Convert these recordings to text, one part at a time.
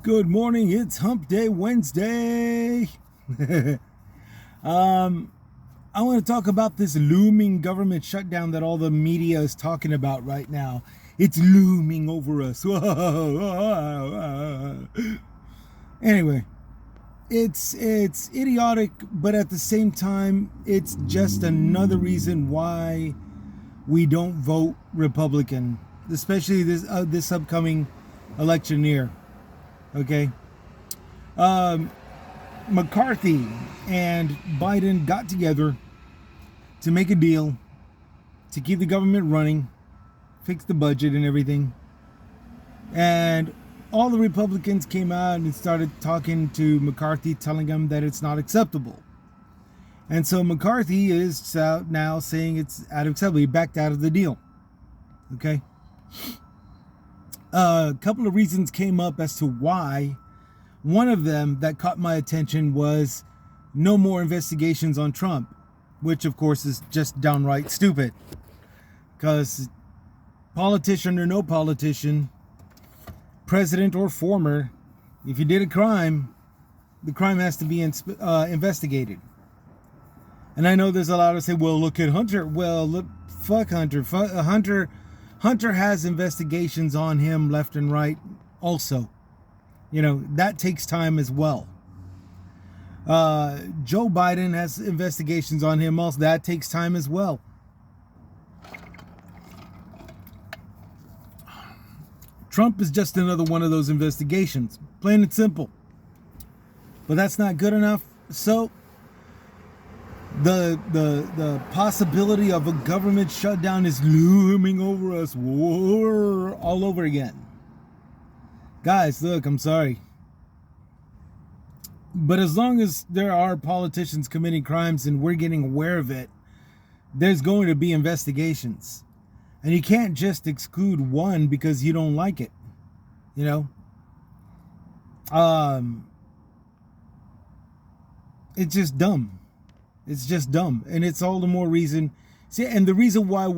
Good morning. It's Hump Day Wednesday. I want to talk about this looming government shutdown that all the media is talking about right now. It's looming over us. Anyway, it's idiotic, but at the same time, it's just another reason why we don't vote Republican, especially this upcoming election year. Okay. McCarthy and Biden got together to make a deal to keep the government running, fix the budget and everything. And all the Republicans came out and started talking to McCarthy, telling him that it's not acceptable. And so McCarthy is now saying it's unacceptable. He backed out of the deal. Okay. A couple of reasons came up as to why. One of them that caught my attention was no more investigations on Trump, which of course is just downright stupid. Because politician or no politician, president or former, if you did a crime, the crime has to be investigated. And I know there's a lot of say, well, look at Hunter. Well, look, fuck Hunter. Hunter has investigations on him left and right also. You know, that takes time as well. Joe Biden has investigations on him also. That takes time as well. Trump is just another one of those investigations. Plain and simple. But that's not good enough. So the possibility of a government shutdown is looming over us all over again. Guys, look, I'm sorry. But as long as there are politicians committing crimes and we're getting aware of it, there's going to be investigations. And you can't just exclude one because you don't like it. You know? It's just dumb. It's just dumb. And it's all the more reason. See, and the reason why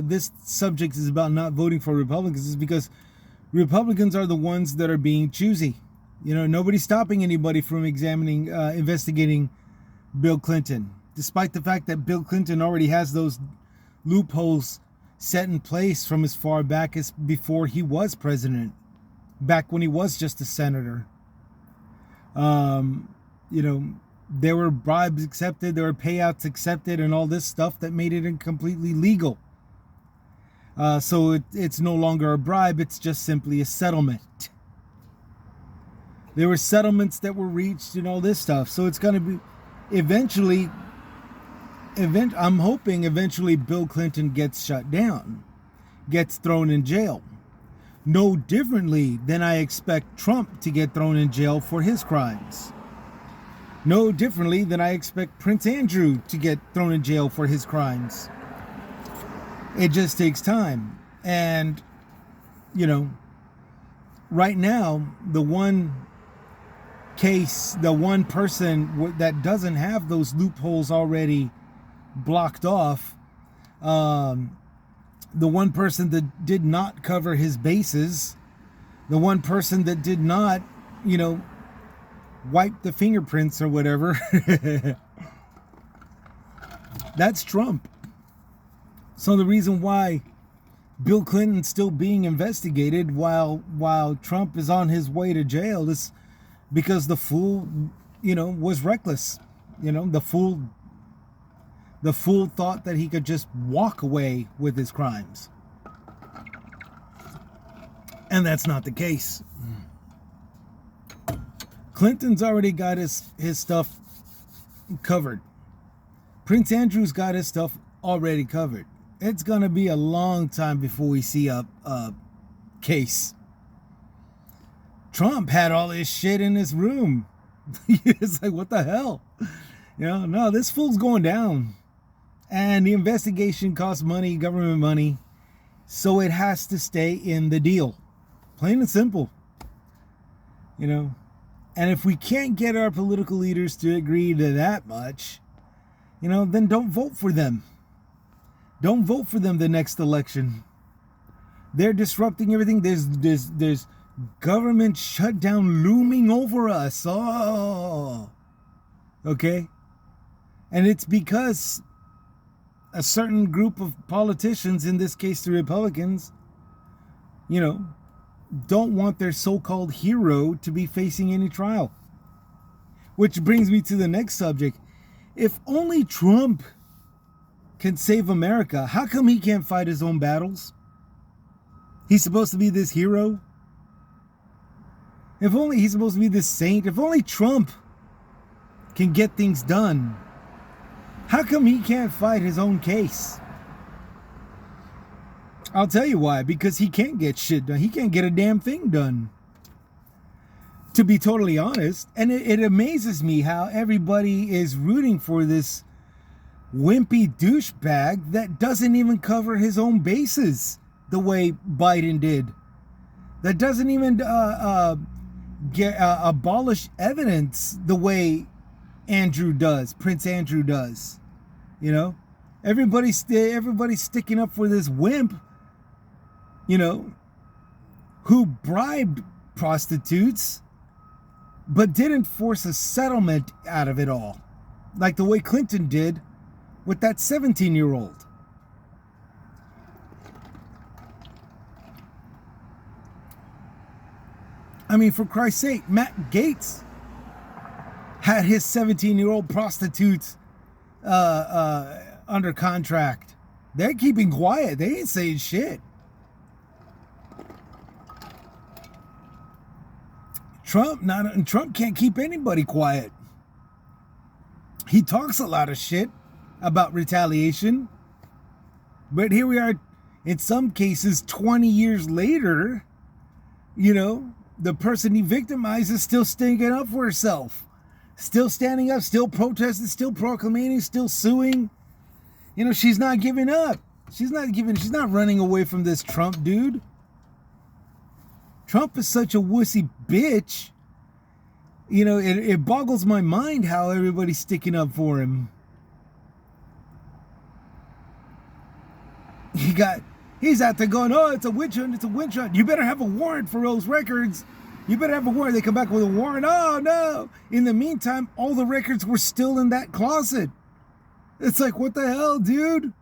this subject is about not voting for Republicans is because Republicans are the ones that are being choosy. You know, nobody's stopping anybody from investigating Bill Clinton, despite the fact that Bill Clinton already has those loopholes set in place from as far back as before he was president, back when he was just a senator. You know, there were bribes accepted, there were payouts accepted, and all this stuff that made it completely legal. So it's no longer a bribe, it's just simply a settlement. There were settlements that were reached and all this stuff. So it's going to be I'm hoping eventually Bill Clinton gets shut down, gets thrown in jail. No differently than I expect Trump to get thrown in jail for his crimes. No differently than I expect Prince Andrew to get thrown in jail for his crimes. It just takes time. And, you know, right now, the one case, the one person that doesn't have those loopholes already blocked off, the one person that did not cover his bases, the one person that did not, you know, wipe the fingerprints or whatever, that's Trump. So the reason why Bill Clinton's still being investigated while Trump is on his way to jail is because the fool, you know, was reckless. You know, the fool thought that he could just walk away with his crimes. And that's not the case. Clinton's already got his stuff covered. Prince Andrew's got his stuff already covered. It's going to be a long time before we see a case. Trump had all this shit in his room. It's like, what the hell? You know, no, this fool's going down. And the investigation costs money, government money. So it has to stay in the deal. Plain and simple. You know, and if we can't get our political leaders to agree to that much, you know, then don't vote for them. Don't vote for them the next election. They're disrupting everything. There's government shutdown looming over us. Oh, okay. And it's because a certain group of politicians, in this case the Republicans, don't want their so-called hero to be facing any trial. Which brings me to the next subject. If only Trump can save America, how come he can't fight his own battles? He's supposed to be this hero. If only he's supposed to be this saint. If only Trump can get things done, how come he can't fight his own case? I'll tell you why. Because he can't get shit done. He can't get a damn thing done. To be totally honest. And it amazes me how everybody is rooting for this wimpy douchebag that doesn't even cover his own bases the way Biden did. That doesn't even abolish evidence the way Andrew does, Prince Andrew does. Everybody's sticking up for this wimp, who bribed prostitutes, but didn't force a settlement out of it all, like the way Clinton did with that 17-year-old. I mean, for Christ's sake, Matt Gaetz had his 17-year-old prostitutes under contract. They're keeping quiet. They ain't saying shit. Trump can't keep anybody quiet. He talks a lot of shit about retaliation. But here we are, in some cases, 20 years later, the person he victimized is still standing up for herself. Still standing up, still protesting, still proclaiming, still suing. She's not giving up. She's not running away from this Trump dude. Trump is such a wussy bitch. It boggles my mind how everybody's sticking up for him. He's out there going, oh, it's a witch hunt, it's a witch hunt. You better have a warrant for those records. You better have a warrant. They come back with a warrant. Oh, no. In the meantime, all the records were still in that closet. It's like, what the hell, dude?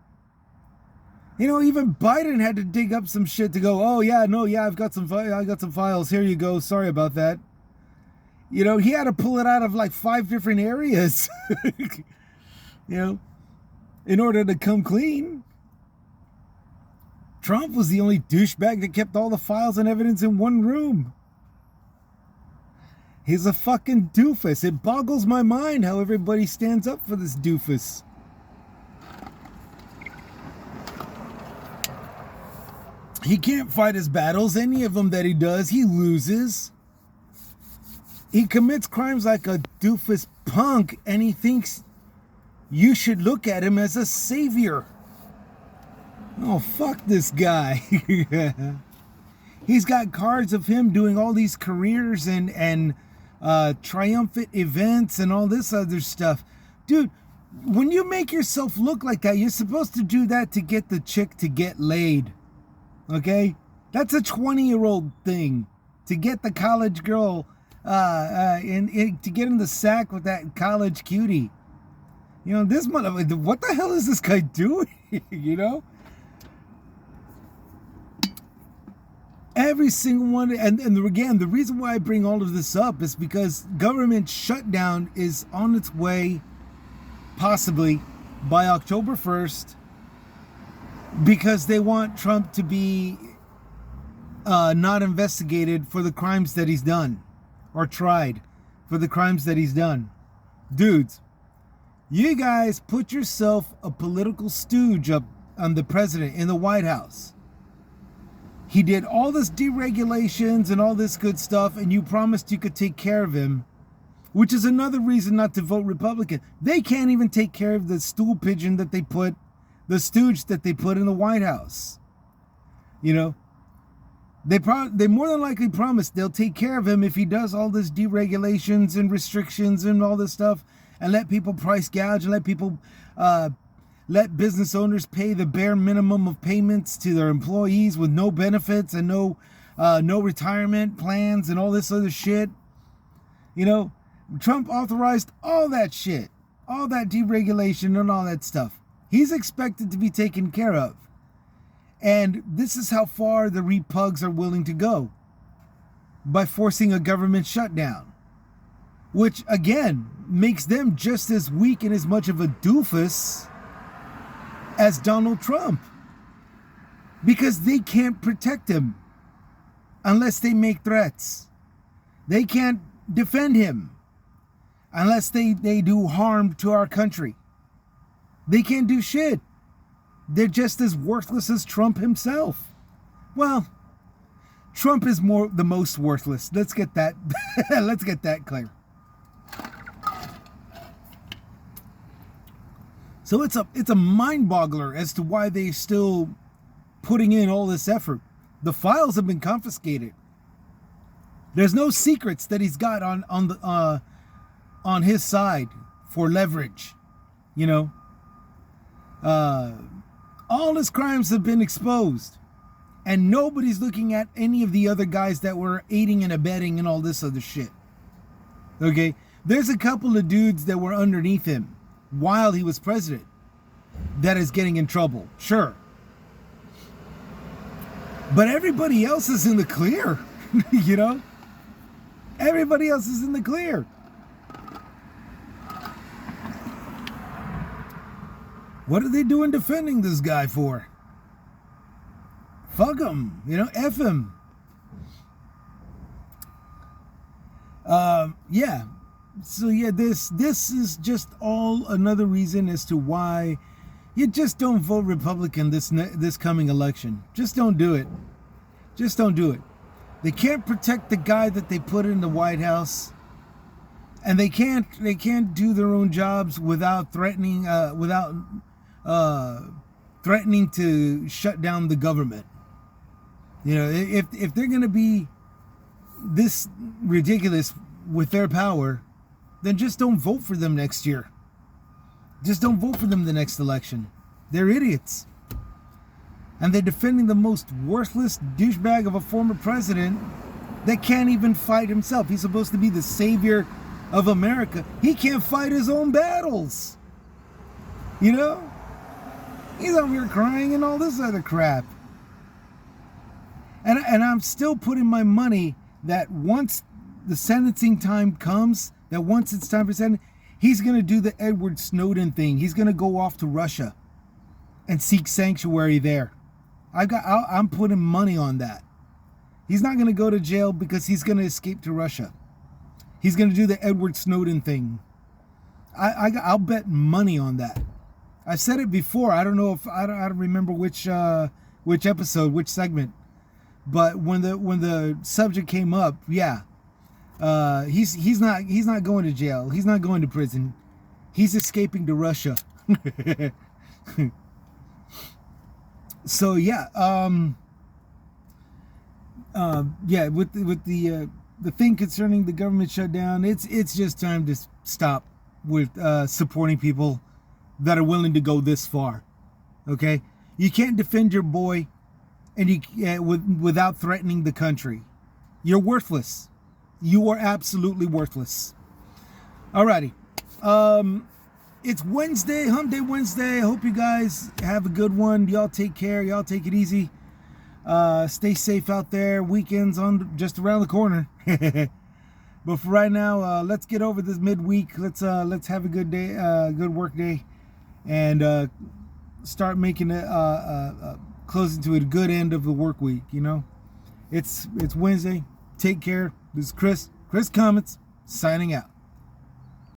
Even Biden had to dig up some shit to go, oh, yeah, no, yeah, I got some files. Here you go. Sorry about that. He had to pull it out of like 5 different areas, in order to come clean. Trump was the only douchebag that kept all the files and evidence in one room. He's a fucking doofus. It boggles my mind how everybody stands up for this doofus. He can't fight his battles. Any of them that he does, he loses. He commits crimes like a doofus punk, and he thinks you should look at him as a savior. Oh, fuck this guy. He's got cards of him doing all these careers and triumphant events and all this other stuff. Dude, when you make yourself look like that, you're supposed to do that to get the chick to get laid. Okay? That's a 20-year-old thing. To get the college girl, to get in the sack with that college cutie. This motherfucker, what the hell is this guy doing? Every single one, and again, the reason why I bring all of this up is because government shutdown is on its way, possibly, by October 1st, because they want Trump to be not investigated for the crimes that he's done, or tried for the crimes that he's done. Dudes, you guys put yourself a political stooge up on the president in the White House. He did all this deregulations and all this good stuff, and you promised you could take care of him, which is another reason not to vote Republican. They can't even take care of the stool pigeon that they put, the stooge that they put in the White House. They more than likely promised they'll take care of him if he does all this deregulations and restrictions and all this stuff, and let people price gouge and let people let business owners pay the bare minimum of payments to their employees with no benefits and no no retirement plans and all this other shit. You know, Trump authorized all that shit, all that deregulation and all that stuff. He's expected to be taken care of. And this is how far the repugs are willing to go, by forcing a government shutdown, which again makes them just as weak and as much of a doofus as Donald Trump, because they can't protect him unless they make threats. They can't defend him unless they do harm to our country. They can't do shit. They're just as worthless as Trump himself. Well, Trump is the most worthless. Let's get that let's get that clear. So it's a mind-boggler as to why they're still putting in all this effort. The files have been confiscated. There's no secrets that he's got on his side for leverage. You know, all his crimes have been exposed, and nobody's looking at any of the other guys that were aiding and abetting and all this other shit. Okay, there's a couple of dudes that were underneath him while he was president that is getting in trouble, sure, but everybody else is in the clear. You know, everybody else is in the clear. What are they doing defending this guy for? Fuck him, you know, F him. Yeah. So yeah, this is just all another reason as to why you just don't vote Republican this coming election. Just don't do it. Just don't do it. They can't protect the guy that they put in the White House, and they can't do their own jobs without threatening to shut down the government. You know, if they're going to be this ridiculous with their power, then just don't vote for them next year. Just don't vote for them the next election. They're idiots. And they're defending the most worthless douchebag of a former president that can't even fight himself. He's supposed to be the savior of America. He can't fight his own battles. You know? He's over here crying and all this other crap. And I'm still putting my money that once the sentencing time comes, that once it's time for sentencing, he's going to do the Edward Snowden thing. He's going to go off to Russia and seek sanctuary there. I'm putting money on that. He's not going to go to jail because he's going to escape to Russia. He's going to do the Edward Snowden thing. I'll bet money on that. I've said it before. I don't know if I don't remember which episode, which segment. But when the subject came up, yeah, he's not going to jail. He's not going to prison. He's escaping to Russia. So yeah, with the thing concerning the government shutdown, it's just time to stop with supporting people that are willing to go this far. Okay, you can't defend your boy and without threatening the country. You're worthless. You are absolutely worthless. Alrighty. It's Wednesday, Hump Day Wednesday. I hope you guys have a good one. Y'all take care. Y'all take it easy. Stay safe out there. Weekends just around the corner. But for right now, let's get over this midweek. Let's have a good day, good work day, and start making it closing to a good end of the work week. You know, it's Wednesday. Take care. This is Chris Comments signing out.